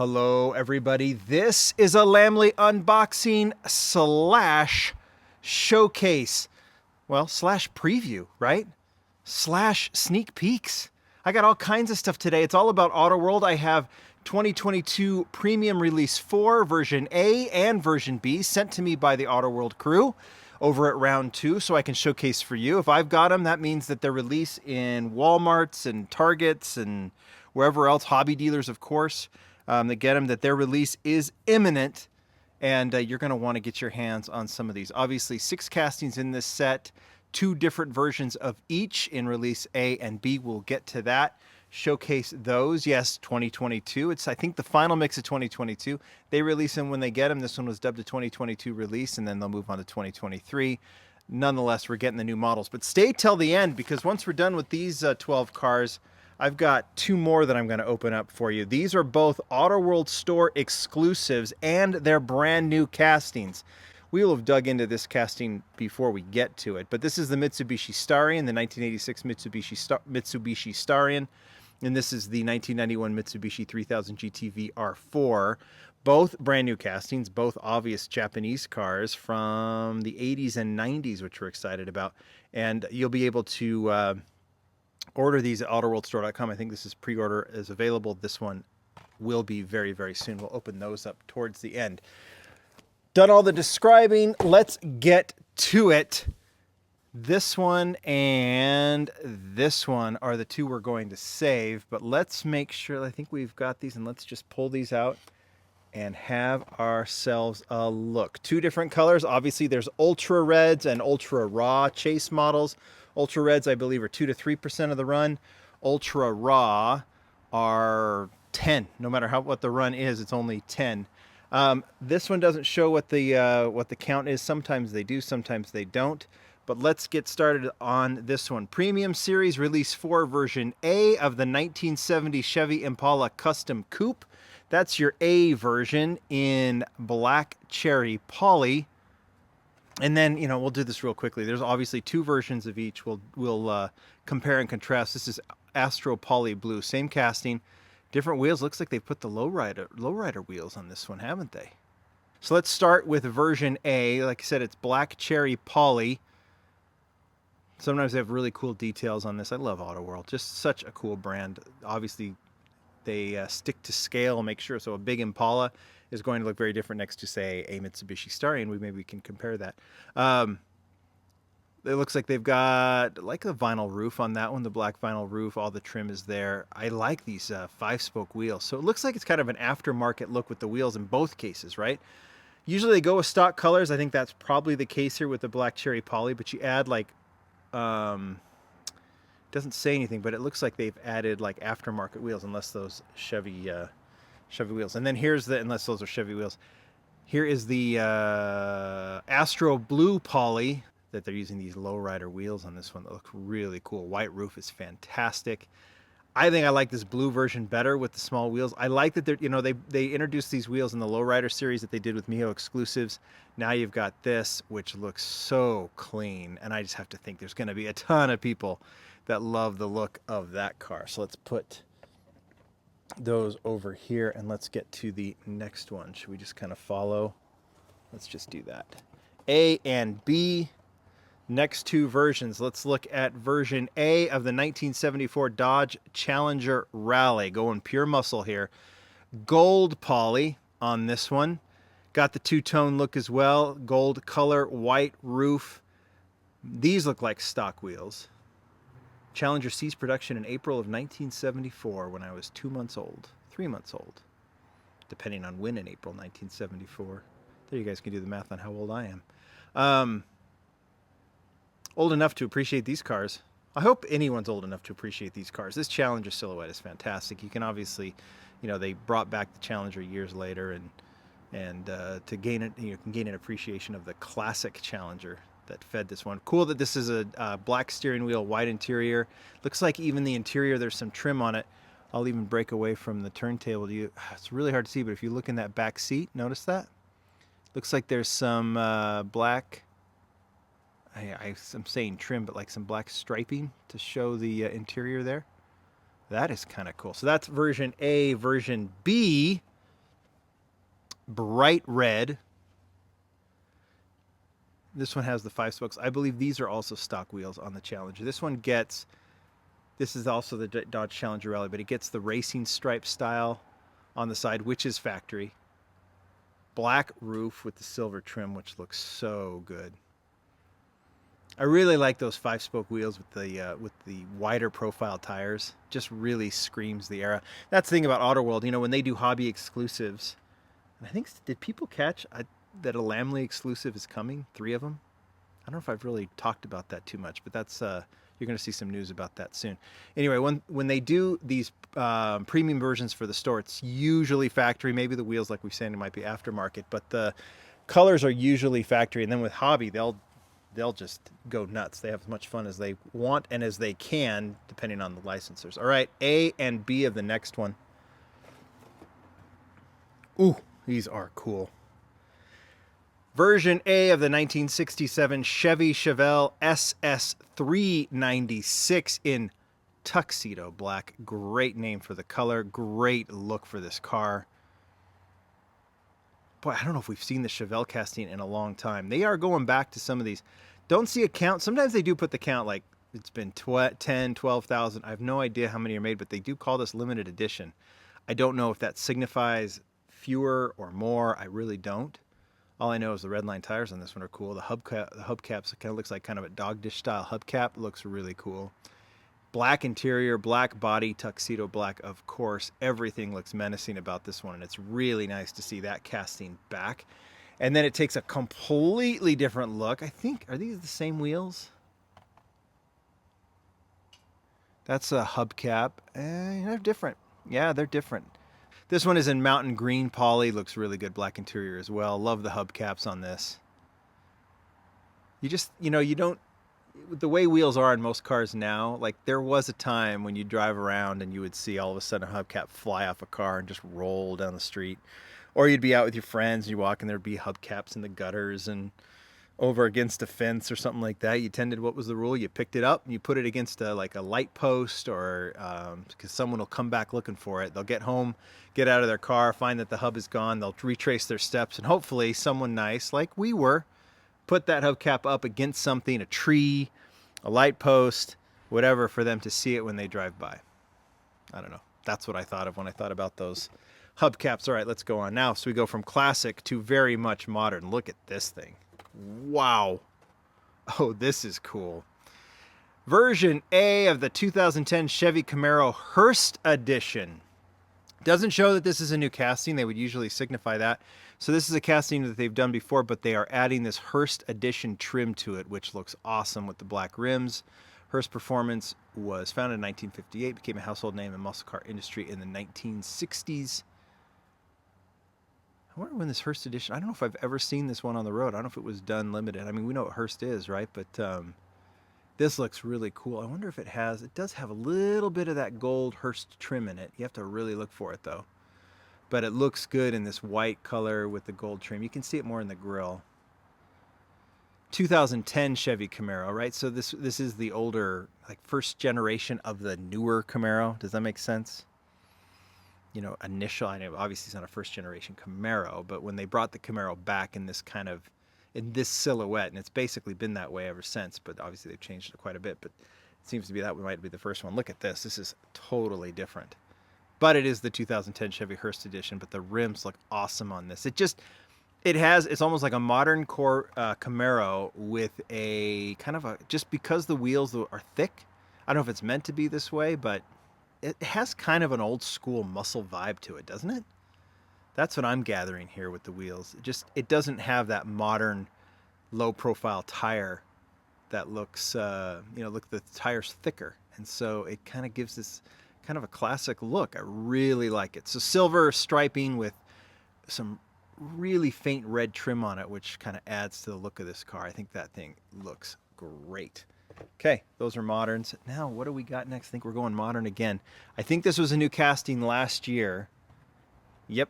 Hello, everybody. This is a Lamley unboxing slash showcase. Well, slash preview, right? Slash sneak peeks. I got all kinds of stuff today. It's all about Auto World. I have 2022 Premium Release 4, version A and version B, sent to me by the Auto World crew over at Round 2, so I can showcase for you. If I've got them, that means that they're released in Walmarts and Targets and wherever else, hobby dealers, of course, that get them, that their release is imminent, and you're going to want to get your hands on some of these. Obviously, 6 castings in this set, 2 different versions of each in release A and B. We'll get to that. Showcase those. Yes, 2022. It's, I think, the final mix of 2022. They release them when they get them. This one was dubbed a 2022 release, and then they'll move on to 2023. Nonetheless, we're getting the new models. But stay till the end, because once we're done with these 12 cars, I've got 2 more that I'm going to open up for you. These are both Auto World store exclusives, and they're brand new castings. We will have dug into this casting before we get to it, but this is the Mitsubishi Starion, the 1986 Mitsubishi Starion, and this is the 1991 Mitsubishi 3000 GT VR4. Both brand new castings, both obvious Japanese cars from the 80s and 90s, which we're excited about. And you'll be able to order these at autoworldstore.com. I think this is pre-order is available. This one will be very, very soon. We'll open those up towards the end. Done all the describing. Let's get to it. This one and this one are the 2 we're going to save, but let's make sure, I think we've got these, and let's just pull these out and have ourselves a look. 2 different colors. Obviously, there's Ultra Reds and Ultra Raw chase models. Ultra Reds, I believe, are 2 to 3% of the run. Ultra Raw are 10. No matter what the run is, it's only 10. This one doesn't show what the count is. Sometimes they do, sometimes they don't. But let's get started on this one. Premium Series Release 4 version A of the 1970 Chevy Impala Custom Coupe. That's your A version in black cherry poly. And then, you know, we'll do this real quickly. There's obviously 2 versions of each. We'll compare and contrast. This is Astro Poly Blue. Same casting, different wheels. Looks like they've put the lowrider wheels on this one, haven't they? So let's start with version A. Like I said, it's black cherry poly. Sometimes they have really cool details on this. I love Auto World. Just such a cool brand. Obviously, they stick to scale, make sure. So a big Impala is going to look very different next to, say, a Mitsubishi Starion. Maybe we can compare that. It looks like they've got like a vinyl roof on that one, the black vinyl roof. All the trim is there. I like these 5-spoke wheels. So it looks like it's kind of an aftermarket look with the wheels in both cases, right? Usually they go with stock colors. I think that's probably the case here with the black cherry poly, but you add like, doesn't say anything, but it looks like they've added like aftermarket wheels, unless those Chevy wheels. And then here's the, unless those are Chevy wheels, here is the Astro Blue poly that they're using these lowrider wheels on this one that look really cool. White roof is fantastic. I think I like this blue version better with the small wheels. I like that they're, you know, they introduced these wheels in the lowrider series that they did with Miho exclusives. Now you've got this, which looks so clean, and I just have to think there's going to be a ton of people that love the look of that car. So let's put those over here, and let's get to the next one. Should we just kind of follow? Let's just do that. A and B. Next 2 versions. Let's look at version A of the 1974 Dodge Challenger Rally. Going pure muscle here. Gold poly on this one. Got the 2-tone look as well. Gold color, white roof. These look like stock wheels. Challenger ceased production in April of 1974 when I was 2 months old. 3 months old. Depending on when in April 1974. There, you guys can do the math on how old I am. Old enough to appreciate these cars. I hope anyone's old enough to appreciate these cars. This Challenger silhouette is fantastic. You can obviously, you know, they brought back the Challenger years later, and to gain it, you can gain an appreciation of the classic Challenger that fed this one. Cool that this is a black steering wheel, white interior. Looks like even the interior, there's some trim on it. I'll even break away from the turntable. It's really hard to see, but if you look in that back seat, notice that? Looks like there's some black, I'm saying trim, but like some black striping to show the interior there. That is kind of cool. So that's version A. Version B bright red. This one has the 5 spokes. I believe these are also stock wheels on the Challenger. This one gets, this is also the Dodge Challenger Rally, but it gets the racing stripe style on the side, which is factory. Black roof with the silver trim, which looks so good. I really like those 5-spoke wheels with the wider profile tires. Just really screams the era. That's the thing about Autoworld. You know, when they do hobby exclusives, and I think, did people catch that a Lamley exclusive is coming? 3 of them. I don't know if I've really talked about that too much, but that's you're going to see some news about that soon. Anyway, when they do these premium versions for the store, it's usually factory. Maybe the wheels, like we've said, it might be aftermarket, but the colors are usually factory. And then with hobby, they'll just go nuts. They have as much fun as they want and as they can, depending on the licensors. All right, A and B of the next one. Ooh, these are cool. Version A of the 1967 Chevy Chevelle SS396 in tuxedo black. Great name for the color. Great look for this car. Boy, I don't know if we've seen the Chevelle casting in a long time. They are going back to some of these. Don't see a count. Sometimes they do put the count like it's been 10, 12,000. I have no idea how many are made, but they do call this limited edition. I don't know if that signifies fewer or more. I really don't. All I know is the red line tires on this one are cool. The hubcaps, it kind of looks like kind of a dog dish style hubcap. Looks really cool. Black interior, black body, tuxedo black, of course. Everything looks menacing about this one, and it's really nice to see that casting back. And then it takes a completely different look. I think, are these the same wheels? That's a hubcap. They're different. Yeah, they're different. This one is in mountain green poly. Looks really good. Black interior as well. Love the hubcaps on this. You just, you don't, the way wheels are in most cars now, like there was a time when you drive around and you would see all of a sudden a hubcap fly off a car and just roll down the street. Or you'd be out with your friends and you walk and there'd be hubcaps in the gutters and over against a fence or something like that. You tended, what was the rule? You picked it up and you put it against like a light post, or because someone will come back looking for it. They'll get home, get out of their car, find that the hub is gone. They'll retrace their steps, and hopefully someone nice, like we were, put that hubcap up against something, a tree, a light post, whatever, for them to see it when they drive by. I don't know. That's what I thought of when I thought about those hubcaps. All right, let's go on now. So we go from classic to very much modern. Look at this thing. Wow. Oh, this is cool. Version A of the 2010 Chevy Camaro Hearst Edition. Doesn't show that this is a new casting. They would usually signify that. So this is a casting that they've done before, but they are adding this Hearst Edition trim to it, which looks awesome with the black rims. Hearst Performance was founded in 1958, became a household name in the muscle car industry in the 1960s. I wonder when this Hearst Edition, I don't know if I've ever seen this one on the road. I don't know if it was done limited. I mean, we know what Hearst is, right? But this looks really cool. I wonder if it does have a little bit of that gold Hearst trim in it. You have to really look for it though. But it looks good in this white color with the gold trim. You can see it more in the grille. 2010 Chevy Camaro, right? So this is the older, like first generation of the newer Camaro. Does that make sense? You know, initial, I know obviously it's not a first generation Camaro, but when they brought the Camaro back in this kind of, in this silhouette, and it's basically been that way ever since, but obviously they've changed it quite a bit, but it seems to be that might be the first one. Look at this. This is totally different. But it is the 2010 Chevy Hearst Edition, but the rims look awesome on this. It's almost like a modern core Camaro with a kind of a, just because the wheels are thick, I don't know if it's meant to be this way, but it has kind of an old school muscle vibe to it, doesn't it? That's what I'm gathering here with the wheels. It doesn't have that modern low profile tire that looks, look, the tire's thicker. And so it kind of gives this kind of a classic look. I really like it. So silver striping with some really faint red trim on it, which kind of adds to the look of this car. I think that thing looks great. Okay, those are moderns. Now, what do we got next? I think we're going modern again. I think this was a new casting last year. Yep.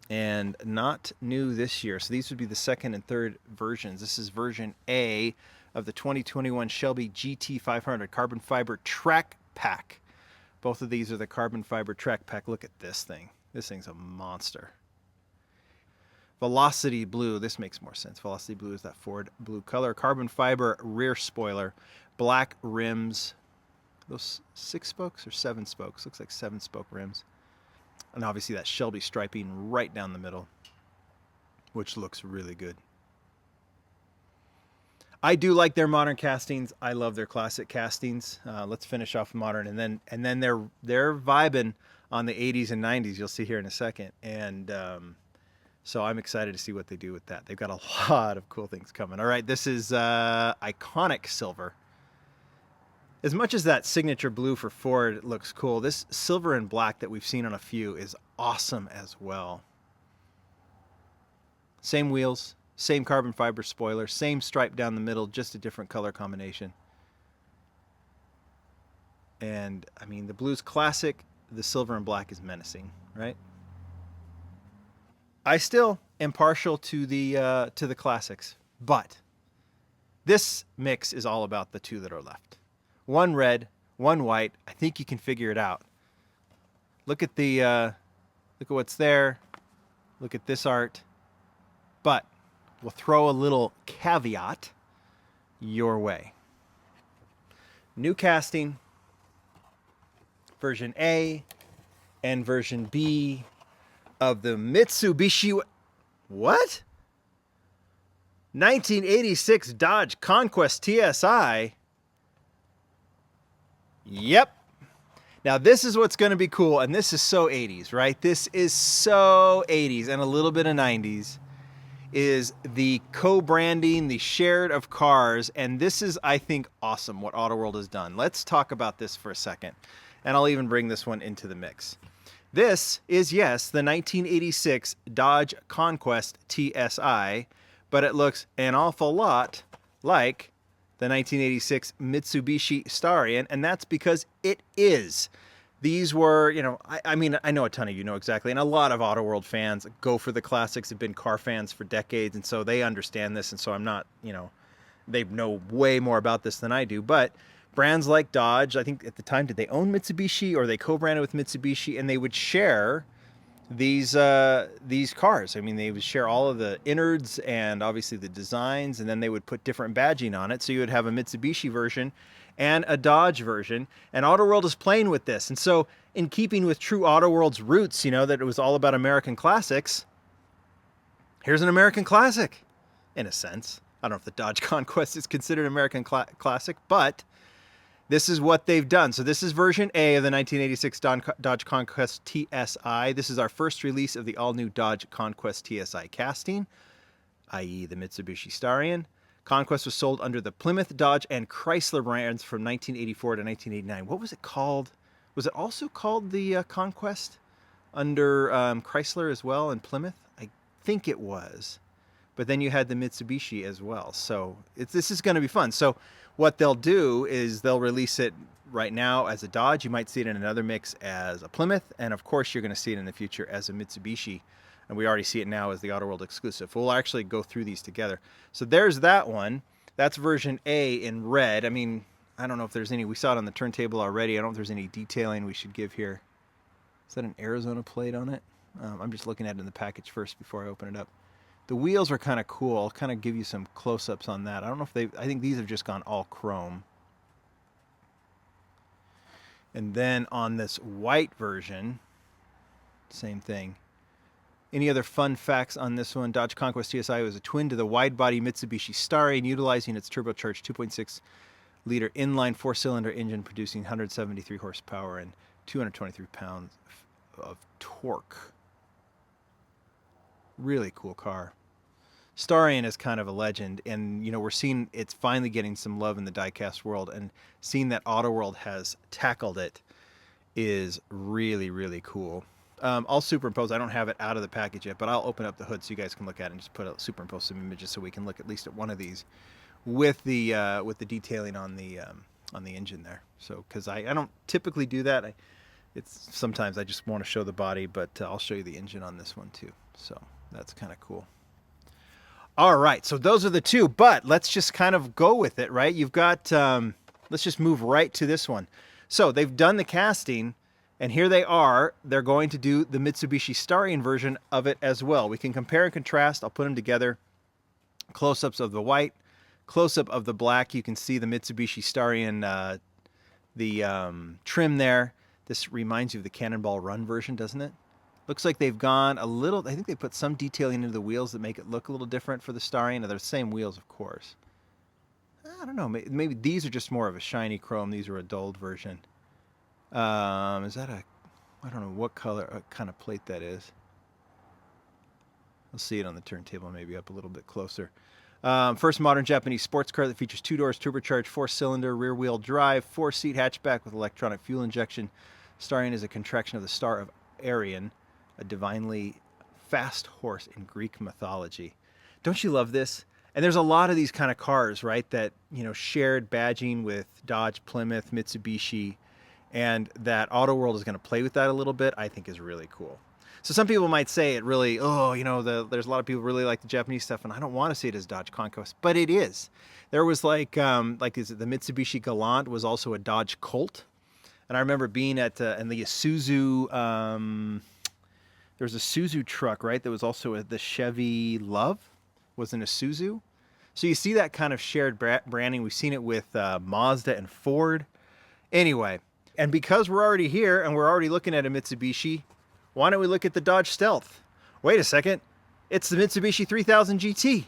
And not new this year. So these would be the second and third versions. This is version A of the 2021 Shelby GT500 Carbon Fiber Track Pack. Both of these are the Carbon Fiber Track Pack. Look at this thing. This thing's a monster. Velocity blue. This makes more sense. Velocity blue is that Ford blue color. Carbon fiber rear spoiler. Black rims. Those 6 spokes or 7 spokes? Looks like 7-spoke rims. And obviously that Shelby striping right down the middle, which looks really good. I do like their modern castings. I love their classic castings. Let's finish off modern, and then they're vibing on the 80s and 90s. You'll see here in a second, and so I'm excited to see what they do with that. They've got a lot of cool things coming. All right, this is iconic silver. As much as that signature blue for Ford looks cool, this silver and black that we've seen on a few is awesome as well. Same wheels, same carbon fiber spoiler, same stripe down the middle, just a different color combination. And I mean, the blue's classic, the silver and black is menacing, right? I still am partial to the classics, but this mix is all about the 2 that are left. 1 red, 1 white. I think you can figure it out. Look at what's there. Look at this art. But we'll throw a little caveat your way. New casting, version A and version B of the Mitsubishi. What? 1986 Dodge Conquest TSI. Yep. Now this is what's going to be cool, and this is so 80s, right? This is so 80s and a little bit of 90s, is the co-branding, the shared of cars, and this is, I think, awesome what Autoworld has done. Let's talk about this for a second, and I'll even bring this one into the mix. This is, yes, the 1986 Dodge Conquest TSI, but it looks an awful lot like the 1986 Mitsubishi Starion, and that's because it is. These were, you know, I mean, I know a ton of you know exactly, and a lot of Autoworld fans go for the classics, have been car fans for decades, and so they understand this, and so I'm not, you know, they know way more about this than I do, but brands like Dodge, I think at the time, did they own Mitsubishi, or they co-branded with Mitsubishi, and they would share these cars. I mean, they would share all of the innards and obviously the designs, and then they would put different badging on it. So you would have a Mitsubishi version and a Dodge version, and Autoworld is playing with this. And so in keeping with true Autoworld's roots, you know, that it was all about American classics, here's an American classic, in a sense. I don't know if the Dodge Conquest is considered American classic, but this is what they've done. So this is version A of the 1986 Dodge Conquest TSI. This is our first release of the all-new Dodge Conquest TSI casting, i.e. the Mitsubishi Starion. Conquest was sold under the Plymouth, Dodge, and Chrysler brands from 1984 to 1989. What was it called? Was it also called the Conquest under Chrysler as well and Plymouth? I think it was. But then you had the Mitsubishi as well. So this is going to be fun. So what they'll do is they'll release it right now as a Dodge. You might see it in another mix as a Plymouth. And of course, you're going to see it in the future as a Mitsubishi. And we already see it now as the Autoworld exclusive. We'll actually go through these together. So there's that one. That's version A in red. I mean, I don't know if there's any. We saw it on the turntable already. I don't know if there's any detailing we should give here. Is that an Arizona plate on it? I'm just looking at it in the package first before I open it up. The wheels are kind of cool. I'll kind of give you some close-ups on that. I don't know if I think these have just gone all chrome. And then on this white version, same thing. Any other fun facts on this one? Dodge Conquest TSI was a twin to the wide-body Mitsubishi Starion, utilizing its turbocharged 2.6-liter inline 4-cylinder engine, producing 173 horsepower and 223 pounds of torque. Really cool car. Starion is kind of a legend, and you know, we're seeing it's finally getting some love in the diecast world, and seeing that Autoworld has tackled it is really, really cool. I'll superimpose. I don't have it out of the package yet, but I'll open up the hood so you guys can look at it and just superimpose some images so we can look at least at one of these with the detailing on the engine there. So because I don't typically do that. It's sometimes I just want to show the body, but I'll show you the engine on this one too. So that's kind of cool. All right, so those are the two, but let's just kind of go with it, right? You've got, let's just move right to this one. So they've done the casting, And here they are. They're going to do the Mitsubishi Starion version of it as well. We can compare and contrast. I'll put them together. Close-ups of the white, close-up of the black. You can see the Mitsubishi Starion, trim there. This reminds you of the Cannonball Run version, doesn't it? Looks like they've gone a little, I think they put some detailing into the wheels that make it look a little different for the Starion. They're the same wheels, of course. I don't know, maybe these are just more of a shiny chrome. These are a dulled version. Is that I don't know what color, kind of plate that is. We'll see it on the turntable, maybe up a little bit closer. First modern Japanese sports car that features 2 doors, turbocharged, 4-cylinder, rear-wheel drive, 4-seat hatchback with electronic fuel injection. Starion is a contraction of the Star of Arion, a divinely fast horse in Greek mythology. Don't you love this? And there's a lot of these kind of cars, right, that, you know, shared badging with Dodge, Plymouth, Mitsubishi, and that Auto World is going to play with that a little bit, I think is really cool. So some people might say it really, there's a lot of people really like the Japanese stuff, and I don't want to see it as Dodge Conquest, but it is. There was the Mitsubishi Galant was also a Dodge Colt, and I remember being at and the Isuzu. There was a Isuzu truck, right? That was also the Chevy Love, was an Isuzu. So you see that kind of shared branding. We've seen it with Mazda and Ford. Anyway, and because we're already here and we're already looking at a Mitsubishi, why don't we look at the Dodge Stealth? Wait a second. It's the Mitsubishi 3000 GT.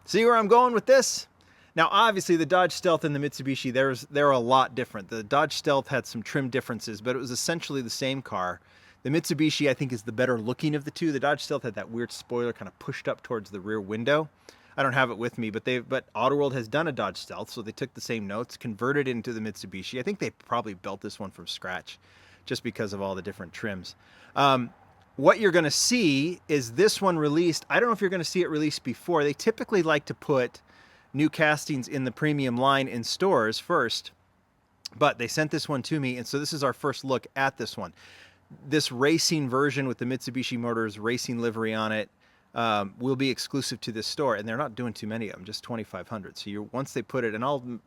See where I'm going with this? Now, obviously, the Dodge Stealth and the Mitsubishi, they're a lot different. The Dodge Stealth had some trim differences, but it was essentially the same car. The Mitsubishi, I think, is the better looking of the two. The Dodge Stealth had that weird spoiler kind of pushed up towards the rear window. I don't have it with me, but Auto World has done a Dodge Stealth, so they took the same notes, converted it into the Mitsubishi. I think they probably built this one from scratch just because of all the different trims. What you're going to see is this one released. I don't know if you're going to see it released before. They typically like to put new castings in the premium line in stores first, but they sent this one to me, and so this is our first look at this one. This racing version with the Mitsubishi Motors racing livery on it will be exclusive to this store, and they're not doing too many of them, just 2,500. So once they put it, and I'll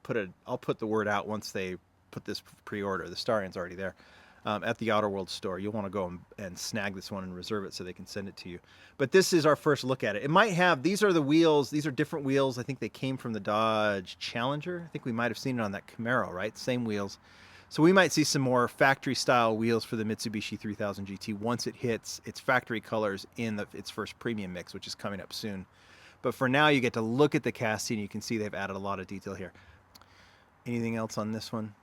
put the word out once they put this pre-order. The Starion's already there at the Auto World store. You'll want to go and snag this one and reserve it so they can send it to you. But this is our first look at it. It might have, these are the wheels. These are different wheels. I think they came from the Dodge Challenger. I think we might have seen it on that Camaro, right? Same wheels. So we might see some more factory-style wheels for the Mitsubishi 3000 GT once it hits its factory colors in its first premium mix, which is coming up soon. But for now, you get to look at the casting. You can see they've added a lot of detail here. Anything else on this one?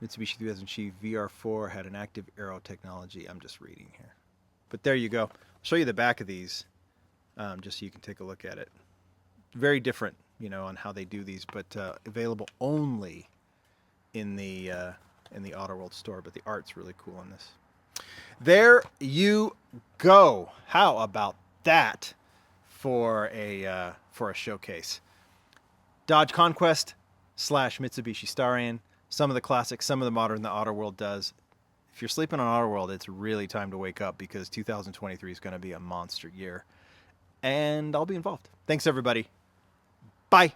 Mitsubishi 3000 GT VR4 had an active aero technology. I'm just reading here. But there you go. I'll show you the back of these just so you can take a look at it. Very different, on how they do these, but available only in the Auto World store, but the art's really cool on this. There you go. How about that for a showcase? Dodge Conquest / Mitsubishi Starion. Some of the classics, some of the modern the Auto World does. If you're sleeping on Auto World, it's really time to wake up because 2023 is going to be a monster year. And I'll be involved. Thanks, everybody. Bye.